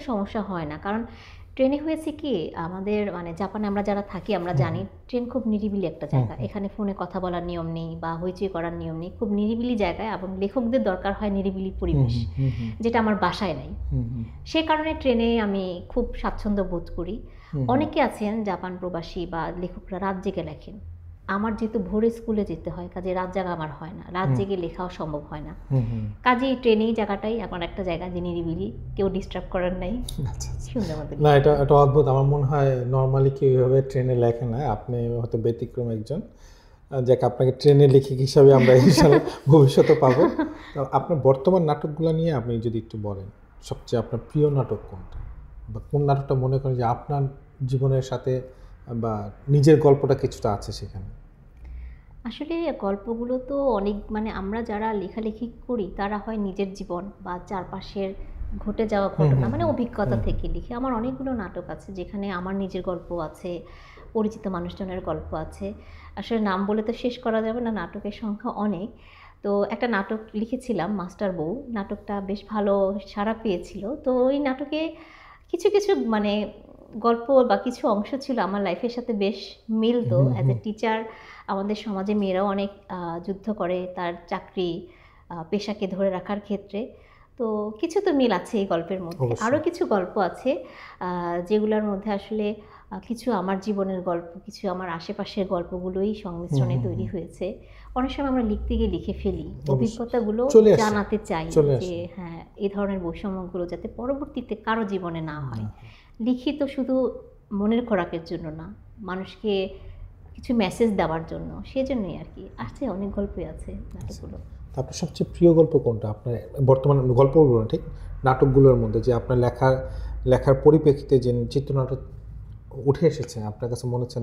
সমস্যা হয় না, কারণ ট্রেনে হয়েছে কি আমাদের মানে জাপানে আমরা যারা থাকি আমরা জানি ট্রেন খুব নিরিবিলি একটা জায়গা, এখানে ফোনে কথা বলার নিয়ম নেই বা হইচই করার নিয়ম নেই, খুব নিরিবিলি জায়গায়, এবং লেখকদের দরকার হয় নিরিবিলি পরিবেশ, যেটা আমার বাসায় নাই। সে কারণে ট্রেনে আমি খুব স্বাচ্ছন্দ্য বোধ করি। অনেকে আছেন জাপান প্রবাসী বা লেখকরা রাত জেগে লেখেন, আমার যেহেতু ভোরে স্কুলে যেতে হয়, কাজে রাত জাগা আমার হয় না, রাত জেগে লেখাও সম্ভব হয় না। কাজেই ট্রেনেই জায়গাটাই এখন একটা জায়গা যে নিরিবিলি, কেউ ডিস্টার্ব করার নাই, সুন্দর মতো। না, এটা এটা অদ্ভুত। আমার মনে হয় নর্মালি কেউ এইভাবে ট্রেনে লেখে না, আপনি হয়তো ব্যতিক্রম একজন। যাক, আপনাকে ট্রেনে লেখিক হিসাবে আমরা ইনশাআল্লাহ ভবিষ্যতে পাবো। তো আপনার বর্তমান নাটকগুলো নিয়ে আপনি যদি একটু বলেন, সবচেয়ে আপনার প্রিয় নাটক কোনটা, বা কোন নাটকটা মনে করেন যে আপনার জীবনের সাথে বা নিজের গল্পটা কিছুটা আছে সেখানে? আসলে গল্পগুলো তো অনেক, মানে আমরা যারা লেখালেখি করি তারা হয় নিজের জীবন বা চারপাশের ঘটে যাওয়া ঘটনা, মানে অভিজ্ঞতা থেকে লিখি। আমার অনেকগুলো নাটক আছে যেখানে আমার নিজের গল্প আছে, পরিচিত মানুষজনের গল্প আছে। আসলে নাম বলে তো শেষ করা যাবে না, নাটকের সংখ্যা অনেক। তো একটা নাটক লিখেছিলাম মাস্টার বউ, নাটকটা বেশ ভালো সাড়া পেয়েছিল। তো ওই নাটকে কিছু কিছু মানে গল্প বা কিছু অংশ ছিল আমার লাইফের সাথে বেশ মিলতো। অ্যাজ এ টিচার আমাদের সমাজে মেয়েরাও অনেক যুদ্ধ করে তার চাকরি পেশাকে ধরে রাখার ক্ষেত্রে। তো কিছু তো মিল আছে এই গল্পের মধ্যে। আরও কিছু গল্প আছে যেগুলোর মধ্যে আসলে কিছু আমার জীবনের গল্প, কিছু আমার আশেপাশের গল্পগুলোই সংমিশ্রণে তৈরি হয়েছে। অনেক সময় আমরা লিখতে গিয়ে লিখে ফেলি, অভিজ্ঞতাগুলো জানাতে চাই যে হ্যাঁ, এই ধরনের বৈষম্যগুলো যাতে পরবর্তীতে কারো জীবনে না হয়। লিখি তো শুধু মনের খোরাকের জন্য না, মানুষকে কিছু মেসেজ দেওয়ার জন্য, সেজন্যই আর কি। আছে, অনেক গল্পই আছে নাটকগুলো। আপনার সবচেয়ে প্রিয় গল্প কোনটা আপনার বর্তমান গল্পগুলো, ঠিক নাটকগুলোর মধ্যে, যে আপনার লেখার পরিপ্রেক্ষিতে যে চিত্রনাটক উঠে এসেছে আপনার কাছে মনে হচ্ছে